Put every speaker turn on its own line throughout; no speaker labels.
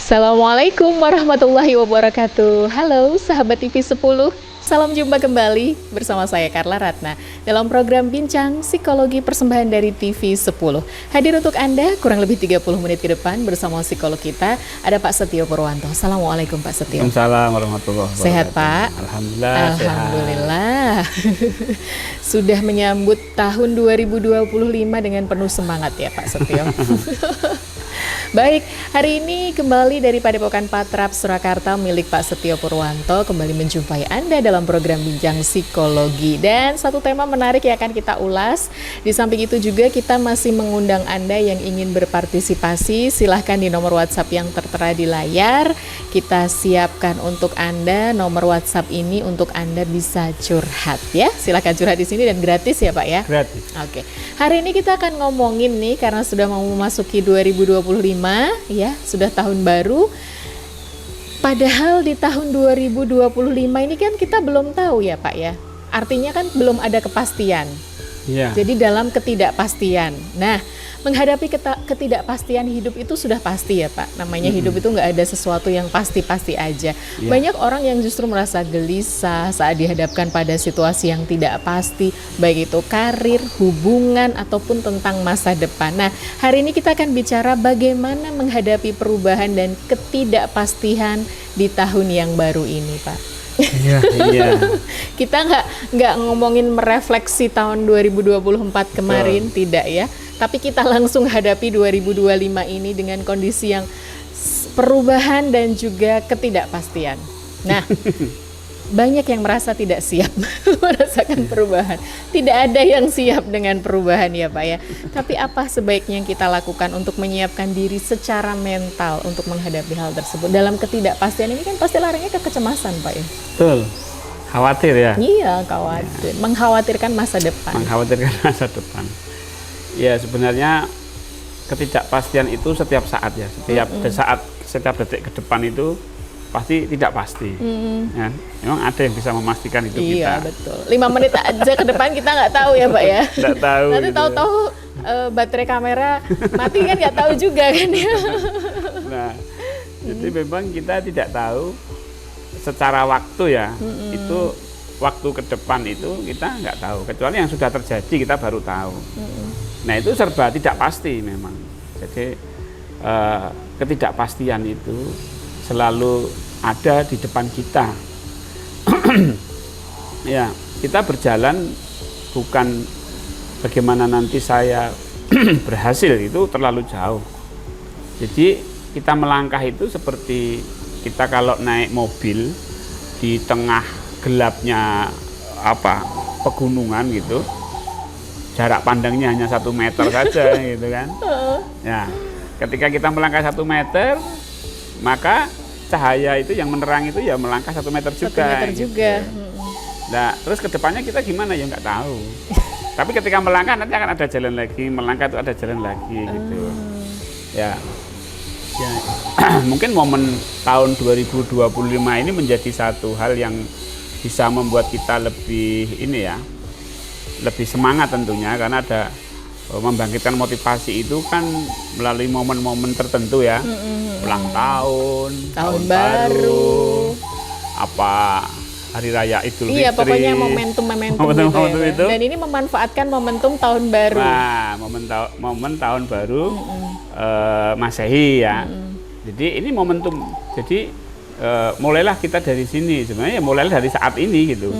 Assalamualaikum warahmatullahi wabarakatuh. Halo sahabat TV 10, salam jumpa kembali bersama saya Carla Ratna dalam program Bincang Psikologi persembahan dari TV 10. Hadir untuk Anda kurang lebih 30 menit ke depan bersama psikolog kita, ada Pak Setio Purwanto. Assalamualaikum Pak Setio.
Waalaikumsalam warahmatullahi wabarakatuh.
Sehat Pak?
Alhamdulillah.
Alhamdulillah. Sudah menyambut tahun 2025 dengan penuh semangat ya Pak Setio. Baik, hari ini kembali dari Padepokan Patrap Surakarta milik Pak Setio Purwanto kembali menjumpai Anda dalam program Bincang Psikologi. Dan satu tema menarik yang akan kita ulas. Di samping itu juga kita masih mengundang Anda yang ingin berpartisipasi. Silahkan di nomor WhatsApp yang tertera di layar. Kita siapkan untuk Anda nomor WhatsApp ini untuk Anda bisa curhat ya. Silahkan curhat di sini dan gratis ya Pak ya?
Gratis.
Oke, hari ini kita akan ngomongin nih karena sudah mau memasuki 2025 ya, sudah tahun baru. Padahal di tahun 2025 ini kan kita belum tahu ya Pak ya. Artinya kan belum ada kepastian.
Iya.
Jadi dalam ketidakpastian. Nah, menghadapi ketidakpastian hidup itu sudah pasti ya Pak. Namanya hidup itu nggak ada sesuatu yang pasti-pasti aja.
Iya.
Banyak orang yang justru merasa gelisah saat dihadapkan pada situasi yang tidak pasti, baik itu karir, hubungan, ataupun tentang masa depan. Nah, hari ini kita akan bicara bagaimana menghadapi perubahan dan ketidakpastian di tahun yang baru ini Pak.
Iya, iya.
Kita nggak ngomongin merefleksi tahun 2024 kemarin, tidak ya. Tapi kita langsung hadapi 2025 ini dengan kondisi yang perubahan dan juga ketidakpastian. Nah, banyak yang merasa tidak siap merasakan perubahan. Tidak ada yang siap dengan perubahan ya Pak ya. Tapi apa sebaiknya yang kita lakukan untuk menyiapkan diri secara mental untuk menghadapi hal tersebut? Dalam ketidakpastian ini kan pasti larinya ke kecemasan Pak ya.
Betul. Khawatir ya.
Iya, khawatir. Mengkhawatirkan masa depan.
Mengkhawatirkan masa depan. Ya sebenarnya ketidakpastian itu setiap saat ya. Setiap detik ke depan itu pasti tidak pasti. Ya, memang ada yang bisa memastikan hidup kita.
Iya betul. 5 menit aja ke depan kita nggak tahu ya Pak ya.
Nggak tahu.
Nanti
gitu.
tahu-tahu baterai kamera mati kan nggak tahu juga kan ya.
Nah, jadi memang kita tidak tahu secara waktu ya. Itu waktu ke depan itu kita nggak tahu. Kecuali yang sudah terjadi kita baru tahu. Nah itu serba tidak pasti memang. Jadi ketidakpastian itu selalu ada di depan kita. Ya, kita berjalan bukan bagaimana nanti saya berhasil, itu terlalu jauh. Jadi kita melangkah itu seperti kita kalau naik mobil di tengah gelapnya pegunungan gitu. Jarak pandangnya hanya 1 meter saja gitu kan. Ya, ketika kita melangkah 1 meter, maka cahaya itu yang menerang itu ya melangkah 1 meter juga.
1 meter juga.
Gitu. Nah, terus kedepannya kita gimana ya nggak tahu. Tapi ketika melangkah nanti akan ada jalan lagi, melangkah itu ada jalan lagi gitu. Ya, mungkin momen tahun 2025 ini menjadi satu hal yang bisa membuat kita lebih lebih semangat tentunya, karena ada membangkitkan motivasi itu kan melalui momen-momen tertentu ya. Ulang tahun baru, hari raya Idul Fitri.
Iya, pokoknya momentum gitu ya.
itu.
Dan ini memanfaatkan momentum tahun baru.
Nah, momen tahun baru Masehi ya. Jadi ini momentum. Jadi mulailah kita dari sini. Sebenarnya mulailah dari saat ini gitu.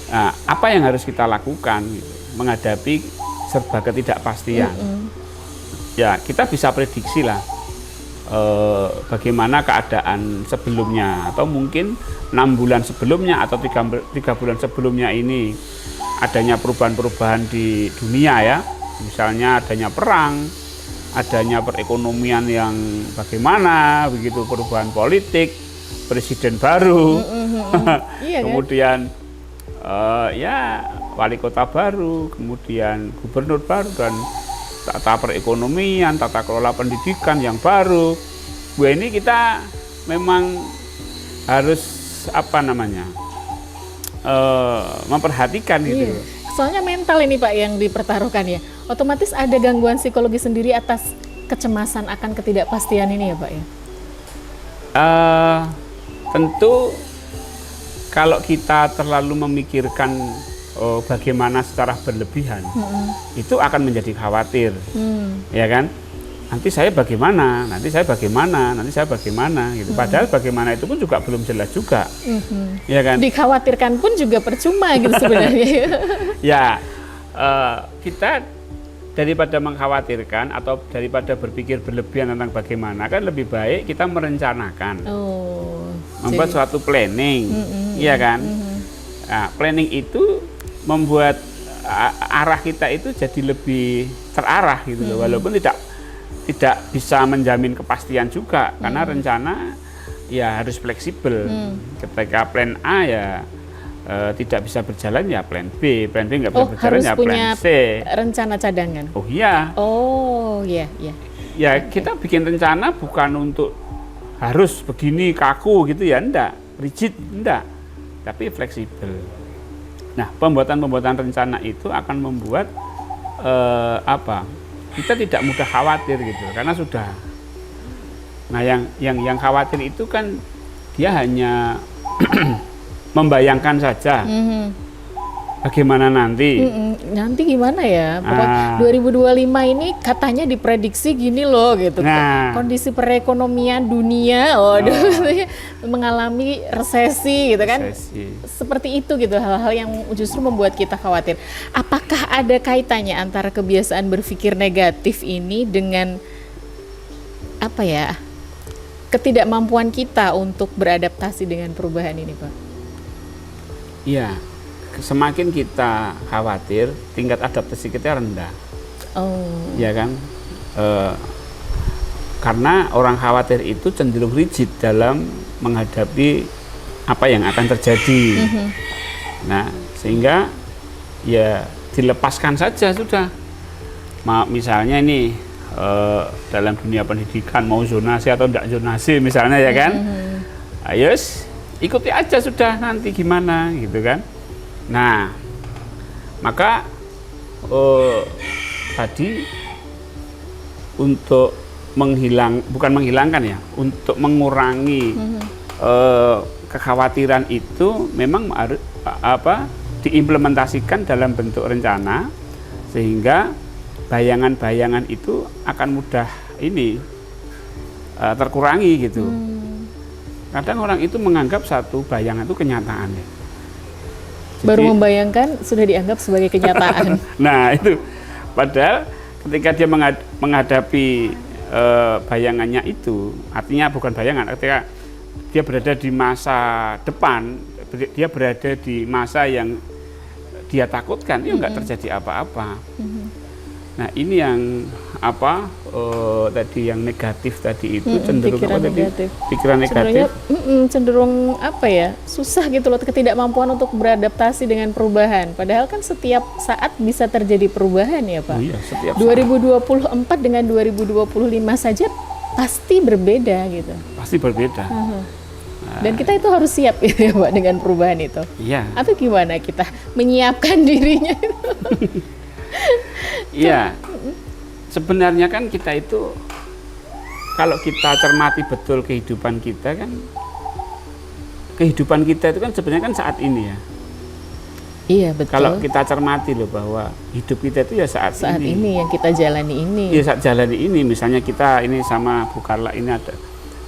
Nah, apa yang harus kita lakukan gitu, menghadapi serba ketidakpastian? Ya, kita bisa prediksi lah bagaimana keadaan sebelumnya, atau mungkin 6 bulan sebelumnya atau 3 bulan sebelumnya ini adanya perubahan-perubahan di dunia ya. Misalnya adanya perang, adanya perekonomian yang bagaimana, begitu perubahan politik, presiden baru,
Iya,
kemudian ya wali kota baru, kemudian gubernur baru, dan tata perekonomian, tata kelola pendidikan yang baru. Ini kita memang harus memperhatikan gitu.
Soalnya mental ini Pak yang dipertaruhkan ya. Otomatis ada gangguan psikologi sendiri atas kecemasan akan ketidakpastian ini ya Pak ya?
Tentu kalau kita terlalu memikirkan bagaimana secara berlebihan, itu akan menjadi khawatir, ya kan? Nanti saya bagaimana, nanti saya bagaimana, nanti saya bagaimana, gitu. Padahal bagaimana itu pun juga belum jelas juga, ya kan?
Dikhawatirkan pun juga percuma gitu sebenarnya.
Ya, kita daripada mengkhawatirkan atau daripada berpikir berlebihan tentang bagaimana, kan lebih baik kita merencanakan, membuat suatu planning, iya kan? Nah, planning itu membuat arah kita itu jadi lebih terarah gitu loh, walaupun tidak bisa menjamin kepastian juga, karena rencana ya harus fleksibel. Ketika plan A ya tidak bisa berjalan ya plan B nggak bisa berjalan ya plan C.
Rencana cadangan.
Oh iya.
Oh iya.
Ya kita bikin rencana bukan untuk harus begini kaku gitu ya, enggak, rigid enggak, tapi fleksibel. Nah, pembuatan rencana itu akan membuat kita tidak mudah khawatir gitu, karena sudah. Nah, yang khawatir itu kan dia hanya membayangkan saja bagaimana nanti.
Nanti gimana ya? Pokoknya 2025 ini katanya diprediksi gini loh gitu. Kondisi perekonomian dunia mengalami resesi gitu kan. Seperti itu gitu, hal-hal yang justru membuat kita khawatir. Apakah ada kaitannya antara kebiasaan berpikir negatif ini dengan ketidakmampuan kita untuk beradaptasi dengan perubahan ini, Pak?
Iya. Semakin kita khawatir, tingkat adaptasi kita rendah. Ya kan? Karena orang khawatir itu cenderung rigid dalam menghadapi apa yang akan terjadi. Nah, sehingga ya dilepaskan saja sudah. Misalnya ini dalam dunia pendidikan mau zonasi atau tidak zonasi misalnya, ya kan? Ayo ikuti aja sudah, nanti gimana gitu kan. Nah, maka tadi untuk bukan menghilangkan ya, untuk mengurangi kekhawatiran itu memang harus diimplementasikan dalam bentuk rencana, sehingga bayangan-bayangan itu akan mudah terkurangi gitu. Kadang orang itu menganggap satu bayangan itu kenyataan ya.
Baru membayangkan sudah dianggap sebagai kenyataan.
Nah itu, padahal ketika dia menghadapi bayangannya itu, artinya bukan bayangan, ketika dia berada di masa depan, dia berada di masa yang dia takutkan, itu nggak terjadi apa-apa. Nah ini yang tadi yang negatif tadi itu cenderung pikiran negatif.
Cenderung susah gitu loh, ketidakmampuan untuk beradaptasi dengan perubahan. Padahal kan setiap saat bisa terjadi perubahan ya Pak.
Iya, setiap
2024 dengan 2025 saja pasti berbeda gitu.
Pasti berbeda.
Dan kita itu harus siap gitu ya Pak dengan perubahan itu.
Iya.
Atau gimana kita menyiapkan dirinya?
Iya. Sebenarnya kan kita itu, kalau kita cermati betul kehidupan kita itu kan sebenarnya kan saat ini ya.
Iya betul.
Kalau kita cermati loh bahwa hidup kita itu ya saat
ini yang kita jalani ini.
Ya saat jalani ini, misalnya kita ini sama Bu Carla ini ada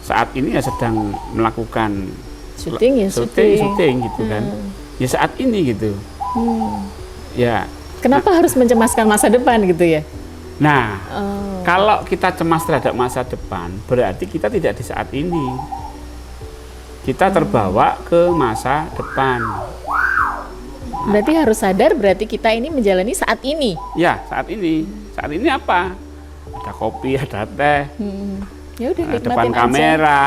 saat ini ya sedang melakukan syuting gitu kan. Ya saat ini gitu. Ya.
Kenapa harus mencemaskan masa depan gitu ya?
Nah, kalau kita cemas terhadap masa depan, berarti kita tidak di saat ini. Kita terbawa ke masa depan.
Berarti harus sadar, berarti kita ini menjalani saat ini.
Ya, saat ini. Saat ini apa? Ada kopi, ada teh.
Ya udah, nikmatin
depan
aja.
Kamera.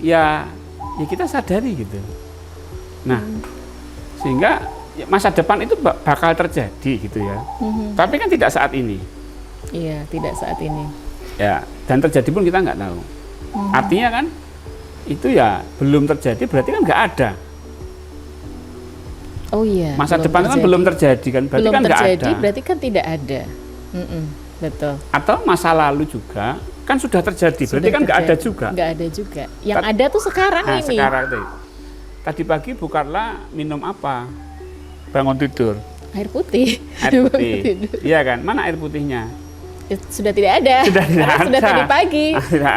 ya kita sadari gitu. Nah, sehingga masa depan itu bakal terjadi gitu ya. Tapi kan tidak saat ini.
Iya, tidak saat ini.
Ya, dan terjadi pun kita nggak tahu. Artinya kan itu ya belum terjadi, berarti kan nggak ada.
Oh iya.
Masa depan kan belum terjadi kan, berarti kan nggak ada.
Berarti kan tidak ada. Betul.
Atau masa lalu juga kan sudah terjadi, berarti kan nggak ada juga.
Nggak ada juga. Yang ada tuh sekarang
Nah,
ini.
sekarang tuh. Tadi pagi bukanlah minum apa? Bangun tidur.
Air putih.
Air putih. Iya kan? Mana air putihnya?
Sudah tidak ada. Sudah tadi pagi.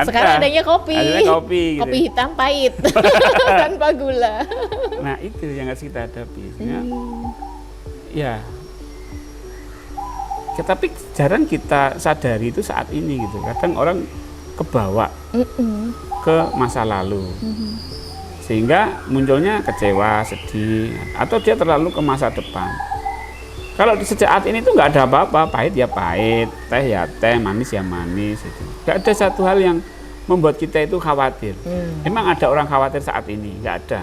Sekarang adanya kopi.
Adanya kopi. Gitu.
Kopi hitam pahit tanpa gula.
Nah itu yang harus kita hadapi. Ya. Tapi jarang kita sadari itu saat ini gitu. Kadang orang kebawa ke masa lalu. Sehingga munculnya kecewa, sedih, atau dia terlalu ke masa depan. Kalau di saat ini tuh nggak ada apa-apa, pahit ya pahit, teh ya teh, manis ya manis. Gitu. Nggak ada satu hal yang membuat kita itu khawatir. Emang ada orang khawatir saat ini? Nggak ada.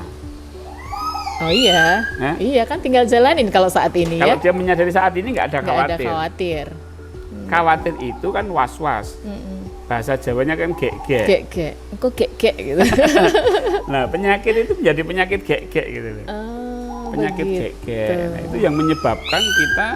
Oh iya, iya kan tinggal jalanin kalau saat ini
kalau
ya.
Kalau dia menyadari saat ini nggak ada khawatir.
Nggak ada khawatir.
Khawatir itu kan was-was. Bahasa Jawanya kan gek-gek.
Gek-gek, kok gek-gek gitu.
Nah penyakit itu menjadi penyakit gek-gek gitu. Penyakit gek-gek. Nah, itu yang menyebabkan kita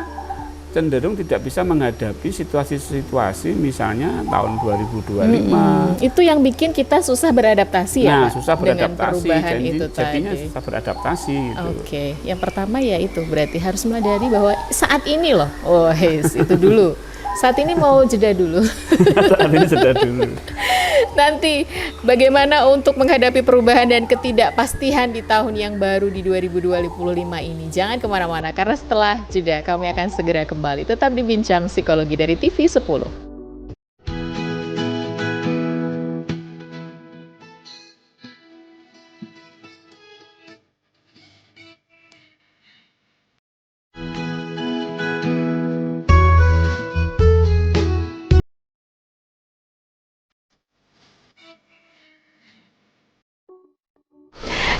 cenderung tidak bisa menghadapi situasi-situasi misalnya tahun 2025.
Itu yang bikin kita susah beradaptasi ya,
Nah,
Pak?
susah beradaptasi.
Dengan perubahan itu
jadinya
tadi.
susah beradaptasi gitu.
Oke, yang pertama ya itu berarti harus menyadari bahwa saat ini loh. Oh, itu dulu. Saat ini mau jeda dulu.
Saat ini jeda dulu.
Nanti bagaimana untuk menghadapi perubahan dan ketidakpastian di tahun yang baru di 2025 ini. Jangan kemana-mana karena setelah jeda kami akan segera kembali. Tetap di Bincang Psikologi dari TV 10.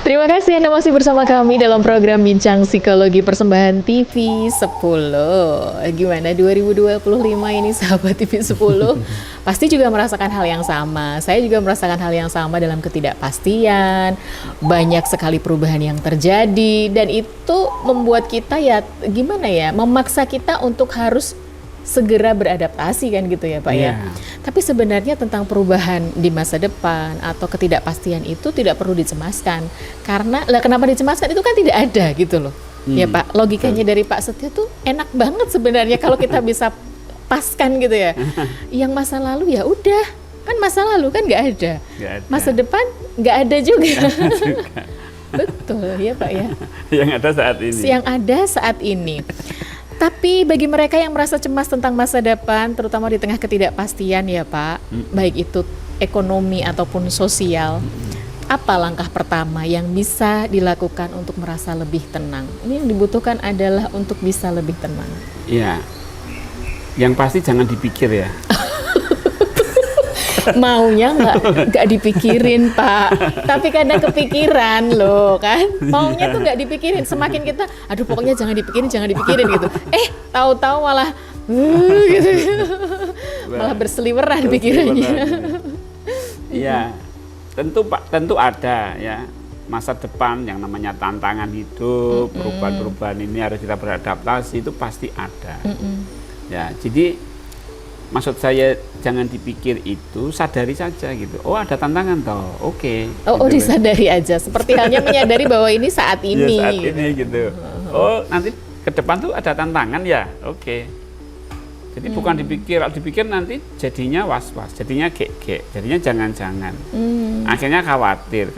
Terima kasih Anda masih bersama kami dalam program Bincang Psikologi persembahan TV 10. Gimana 2025 ini sahabat TV 10? Pasti juga merasakan hal yang sama. Saya juga merasakan hal yang sama dalam ketidakpastian. Banyak sekali perubahan yang terjadi dan itu membuat kita ya gimana ya, memaksa kita untuk harus segera beradaptasi kan gitu ya Pak ya. Tapi sebenarnya tentang perubahan di masa depan atau ketidakpastian itu tidak perlu dicemaskan. Karena kenapa dicemaskan itu kan tidak ada gitu loh. Ya Pak, logikanya dari Pak Setio tuh enak banget sebenarnya kalau kita bisa paskan gitu ya. Yang masa lalu ya udah, kan masa lalu kan nggak ada. Masa depan nggak ada juga. Betul ya Pak ya.
Yang ada saat ini.
Yang ada saat ini. Tapi bagi mereka yang merasa cemas tentang masa depan, terutama di tengah ketidakpastian ya Pak, baik itu ekonomi ataupun sosial, apa langkah pertama yang bisa dilakukan untuk merasa lebih tenang? Ini yang dibutuhkan adalah untuk bisa lebih tenang.
Iya, yang pasti jangan dipikir ya.
Maunya nggak dipikirin Pak, tapi kadang kepikiran loh kan. Maunya tuh nggak dipikirin, semakin kita, aduh pokoknya jangan dipikirin gitu. Tahu-tahu malah gitu. Malah berseliweran pikirannya.
Iya, tentu ada ya masa depan yang namanya tantangan hidup, perubahan-perubahan ini harus kita beradaptasi itu pasti ada. Ya, jadi maksud saya jangan dipikir itu, sadari saja gitu. Oh ada tantangan toh, oke.
Oh
gitu.
disadari aja, seperti halnya menyadari bahwa ini saat ini.
Ya, saat ini gitu. Oh nanti ke depan tuh ada tantangan ya, oke. Jadi bukan dipikir nanti jadinya was-was, jadinya gek-gek, jadinya jangan-jangan. Akhirnya khawatir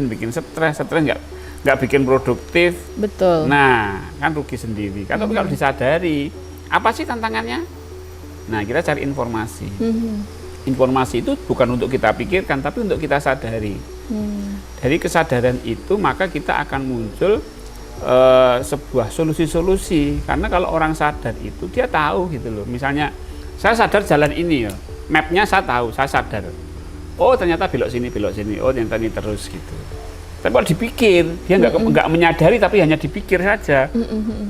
bikin stres nggak bikin produktif.
Betul.
Nah kan rugi sendiri. Kalau disadari, apa sih tantangannya? Nah, kita cari informasi. Informasi itu bukan untuk kita pikirkan, tapi untuk kita sadari. Dari kesadaran itu, maka kita akan muncul sebuah solusi-solusi. Karena kalau orang sadar itu, dia tahu gitu loh. Misalnya, saya sadar jalan ini ya, mapnya saya tahu, saya sadar. Oh, ternyata belok sini. Oh, ternyata ini terus gitu. Tapi kalau dipikir, dia nggak menyadari, tapi hanya dipikir saja.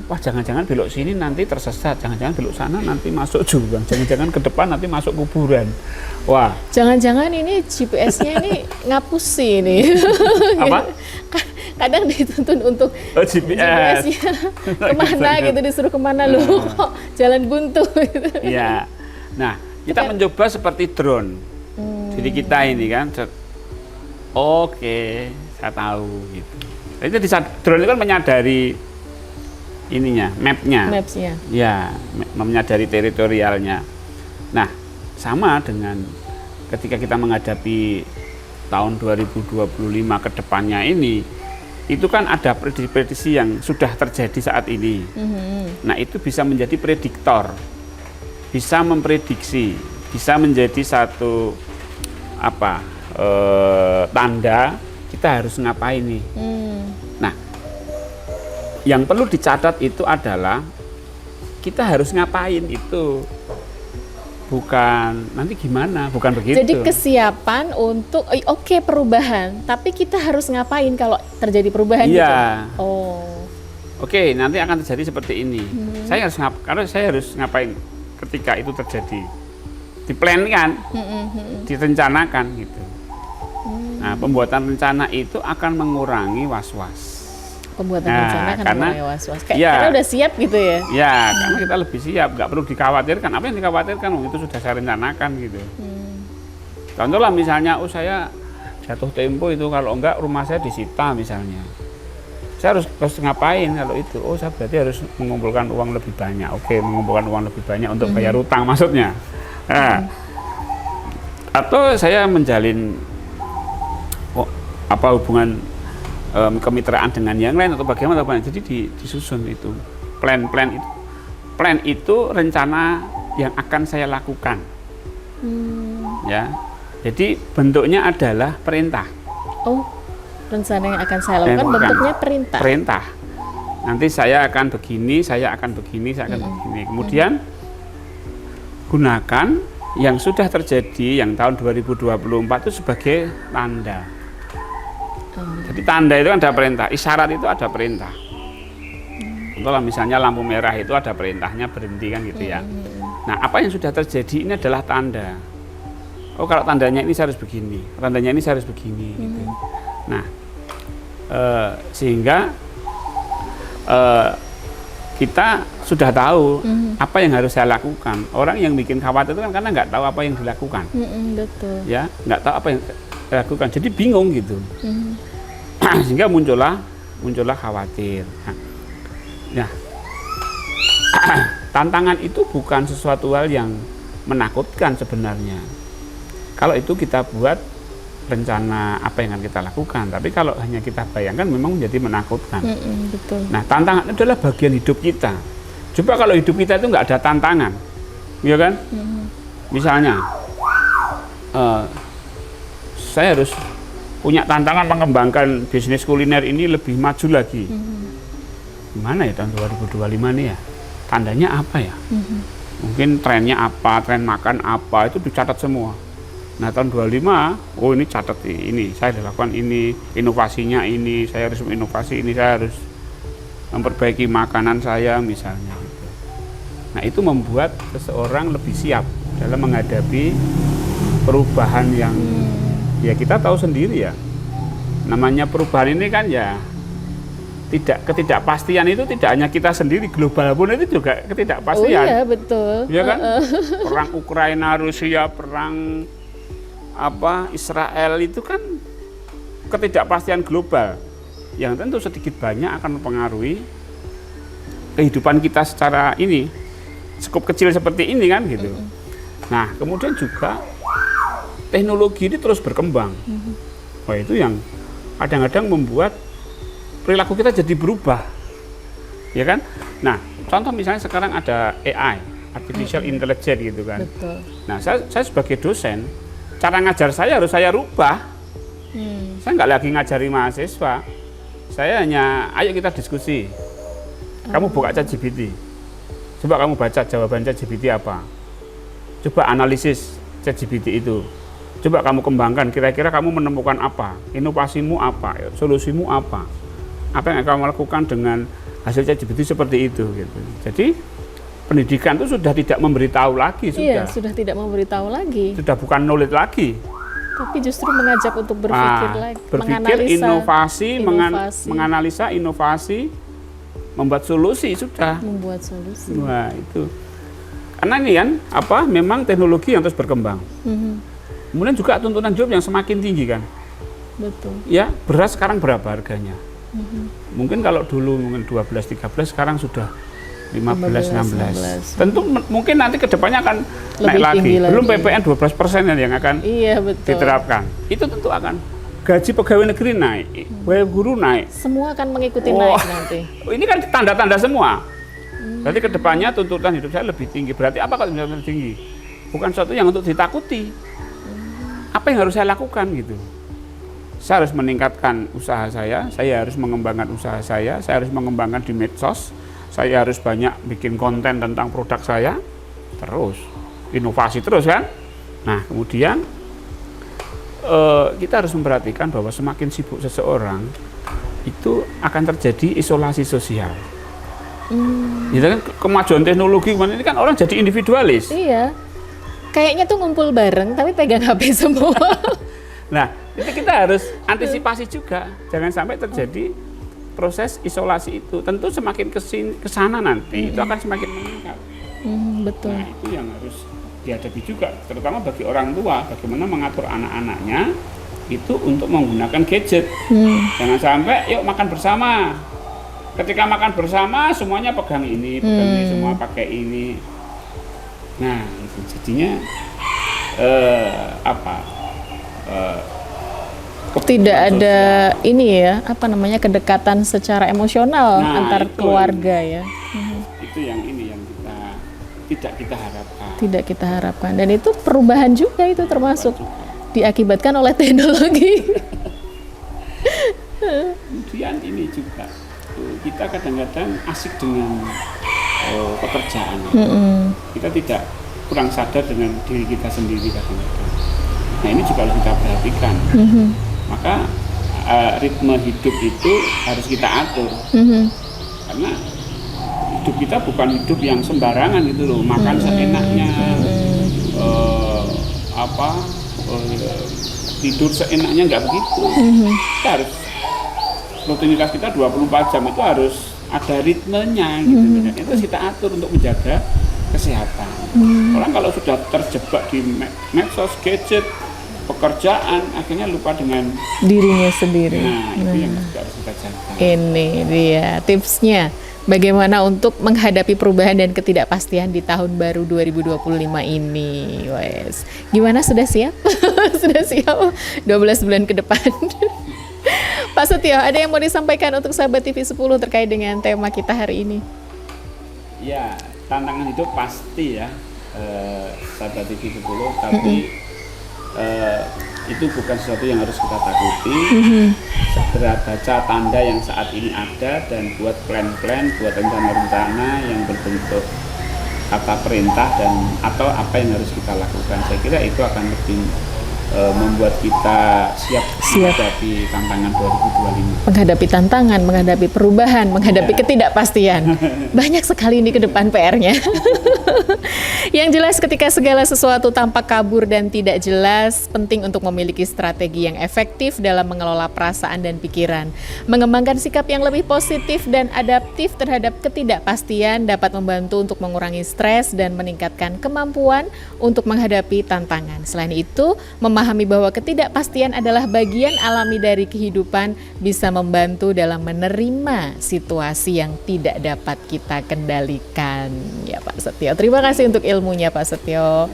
Wah, jangan-jangan belok sini nanti tersesat, jangan-jangan belok sana nanti masuk jurang, jangan-jangan ke depan nanti masuk kuburan. Wah.
Jangan-jangan ini GPS-nya ini ngapusi nih.
Apa?
Kadang dituntun untuk GPS-nya kemana gitu, disuruh kemana lu kok jalan buntu gitu.
Iya. Nah, kita mencoba seperti drone. Jadi kita ini kan, oke, saya tahu gitu. Jadi drone itu kan menyadari ininya,
Maps-nya.
ya, menyadari teritorialnya. Nah, sama dengan ketika kita menghadapi tahun 2025 ke depannya ini, itu kan ada prediksi yang sudah terjadi saat ini. Nah, itu bisa menjadi prediktor, bisa memprediksi, bisa menjadi satu tanda kita harus ngapain nih. Nah, yang perlu dicatat itu adalah kita harus ngapain itu, bukan nanti gimana, bukan begitu.
Jadi kesiapan untuk oke, perubahan, tapi kita harus ngapain kalau terjadi perubahan gitu. Oh.
Oke, nanti akan terjadi seperti ini. Saya harus karena saya harus ngapain ketika itu terjadi. Diplankan, direncanakan gitu. Nah, pembuatan rencana itu akan mengurangi was-was.
Pembuatan rencana kan
karena
was-was. Karena udah siap gitu ya?
Ya, karena kita lebih siap, nggak perlu dikhawatirkan. Apa yang dikhawatirkan? Itu sudah saya rencanakan gitu. Contoh lah misalnya, saya jatuh tempo itu, kalau enggak rumah saya disita misalnya. Saya harus ngapain kalau itu? Saya berarti harus mengumpulkan uang lebih banyak. Oke, mengumpulkan uang lebih banyak untuk bayar utang maksudnya. Nah, atau saya menjalin hubungan kemitraan dengan yang lain atau bagaimana, jadi disusun itu plan itu rencana yang akan saya lakukan. Ya, jadi bentuknya adalah perintah.
Rencana yang akan saya lakukan bentuknya
perintah. Nanti saya akan begini, saya akan begini. Kemudian gunakan yang sudah terjadi yang tahun 2024 itu sebagai tanda. Jadi tanda itu kan ada perintah, isyarat itu ada perintah. Contohnya misalnya lampu merah itu ada perintahnya berhenti kan gitu ya. Nah, apa yang sudah terjadi ini adalah tanda. Kalau tandanya ini saya harus begini, tandanya ini saya harus begini gitu. Nah, sehingga kita sudah tahu apa yang harus saya lakukan. Orang yang bikin khawatir itu kan karena nggak tahu apa yang dilakukan.
Betul. Ya,
nggak tahu apa yang dilakukan, jadi bingung gitu. Sehingga muncullah khawatir. Nah, tantangan itu bukan sesuatu hal yang menakutkan sebenarnya. Kalau itu kita buat rencana apa yang akan kita lakukan, tapi kalau hanya kita bayangkan memang menjadi menakutkan.
Betul.
Nah, tantangan adalah bagian hidup kita. Coba kalau hidup kita itu nggak ada tantangan, ya kan? Misalnya, saya harus punya tantangan mengembangkan bisnis kuliner ini lebih maju lagi. Gimana ya tahun 2025 nih ya? Tandanya apa ya? Mungkin trennya apa, tren makan apa, itu dicatat semua. Nah, tahun 25, ini catat ini, saya lakukan ini, inovasinya ini, saya harus menginovasi ini, saya harus memperbaiki makanan saya misalnya gitu. Nah, itu membuat seseorang lebih siap dalam menghadapi perubahan yang ya kita tahu sendiri ya. Namanya perubahan ini kan ya ketidakpastian itu tidak hanya kita sendiri, global pun itu juga ketidakpastian.
Oh iya, betul.
Ya kan? Perang Ukraina, Rusia, perang Israel itu kan ketidakpastian global yang tentu sedikit banyak akan mempengaruhi kehidupan kita secara ini, skup kecil seperti ini kan gitu. Nah, kemudian juga teknologi ini terus berkembang. Itu yang kadang-kadang membuat perilaku kita jadi berubah, ya kan? Nah, contoh misalnya sekarang ada AI, artificial intelligence gitu kan.
Betul.
Nah, saya sebagai dosen, cara ngajar saya harus saya rubah. Saya nggak lagi ngajari mahasiswa. Saya hanya, ayo kita diskusi. Kamu buka ChatGPT. Coba kamu baca jawaban ChatGPT apa. Coba analisis ChatGPT itu. Coba kamu kembangkan, kira-kira kamu menemukan apa, inovasimu apa, solusimu apa yang kamu lakukan dengan hasil ChatGPT seperti itu gitu. Jadi pendidikan itu sudah tidak memberitahu lagi,
sudah tidak memberitahu lagi,
sudah bukan knowledge lagi,
tapi justru mengajak untuk berpikir lagi,
menganalisa inovasi, membuat solusi sudah.
Membuat solusi.
Wah, itu Karena ini kan memang teknologi yang terus berkembang. Kemudian juga tuntutan hidup yang semakin tinggi kan.
Betul.
Ya, beras sekarang berapa harganya? Mungkin kalau dulu mungkin 12-13, sekarang sudah 15-16. Tentu mungkin nanti kedepannya akan naik lagi. Belum PPN 12% yang akan diterapkan. Itu tentu akan gaji pegawai negeri naik, pegawai guru naik.
Semua akan mengikuti naik nanti.
Ini kan tanda-tanda semua. Berarti kedepannya tuntutan hidup saya lebih tinggi. Berarti apa kalau lebih tinggi? Bukan sesuatu yang untuk ditakuti. Apa yang harus saya lakukan gitu? Saya harus meningkatkan usaha saya harus mengembangkan usaha saya harus mengembangkan di medsos, saya harus banyak bikin konten tentang produk saya, terus inovasi terus kan. Nah kemudian kita harus memperhatikan bahwa semakin sibuk seseorang itu akan terjadi isolasi sosial. Gitu kan, kemajuan teknologi ini kan orang jadi individualis.
Iya, kayaknya tuh ngumpul bareng tapi pegang HP semua.
Nah, itu kita harus antisipasi juga, jangan sampai terjadi proses isolasi itu. Tentu semakin ke sana nanti itu akan semakin meningkat.
Betul.
Nah, itu yang harus dihadapi juga, terutama bagi orang tua, bagaimana mengatur anak-anaknya itu untuk menggunakan gadget. Jangan sampai, yuk makan bersama. Ketika makan bersama, semuanya pegang ini, semua pakai ini. Nah, itu jadinya
tidak ada kedekatan secara emosional antar keluarga ya.
Itu yang tidak kita harapkan.
Tidak kita harapkan, dan itu perubahan juga itu termasuk diakibatkan oleh teknologi.
Kemudian ini juga kita kadang-kadang asik dengan pekerjaan. Kita tidak kurang sadar dengan diri kita sendiri kadang-kadang. Nah ini juga harus kita perhatikan. Maka ritme hidup itu harus kita atur. Karena hidup kita bukan hidup yang sembarangan gitu loh, makan seenaknya, tidur seenaknya, nggak begitu. Kita harus, rutinitas kita 24 jam itu harus ada ritmenya gitu. Dan itu kita atur untuk menjaga kesehatan. Orang kalau sudah terjebak di medsos, gadget, pekerjaan, akhirnya lupa dengan
dirinya sendiri.
Nah, itu yang harus kita jaga.
Ini dia tipsnya. Bagaimana untuk menghadapi perubahan dan ketidakpastian di tahun baru 2025 ini. Wes. Gimana, sudah siap? Sudah siap 12 bulan ke depan. Pak Setio, ada yang mau disampaikan untuk sahabat TV 10 terkait dengan tema kita hari ini?
Ya, tantangan hidup pasti ya, sahabat TV 10, tapi itu bukan sesuatu yang harus kita takuti. Segera baca tanda yang saat ini ada dan buat plan-plan, buat rencana-rencana yang berbentuk kata perintah dan atau apa yang harus kita lakukan. Saya kira itu akan lebih membuat kita siap menghadapi tantangan 2025.
Menghadapi tantangan, menghadapi perubahan, menghadapi ketidakpastian. Banyak sekali ini ke depan PR-nya. Yang jelas ketika segala sesuatu tampak kabur dan tidak jelas, penting untuk memiliki strategi yang efektif dalam mengelola perasaan dan pikiran. Mengembangkan sikap yang lebih positif dan adaptif terhadap ketidakpastian dapat membantu untuk mengurangi stres dan meningkatkan kemampuan untuk menghadapi tantangan. Selain itu, memahami bahwa ketidakpastian adalah bagian alami dari kehidupan bisa membantu dalam menerima situasi yang tidak dapat kita kendalikan. Ya Pak Setio, terima kasih untuk ilmunya Pak Setio.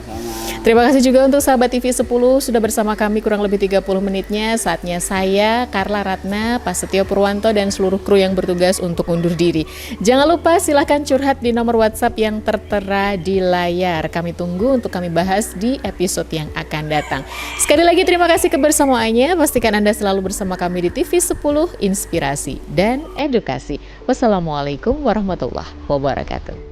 Terima kasih juga untuk sahabat TV 10 sudah bersama kami kurang lebih 30 menitnya. Saatnya saya, Carla Ratna, Pak Setio Purwanto dan seluruh kru yang bertugas untuk undur diri. Jangan lupa silahkan curhat di nomor WhatsApp yang tertera di layar. Kami tunggu untuk kami bahas di episode yang akan datang. Sekali lagi terima kasih kebersamaannya. Pastikan Anda selalu bersama kami di TV 10, Inspirasi dan Edukasi. Wassalamualaikum warahmatullahi wabarakatuh.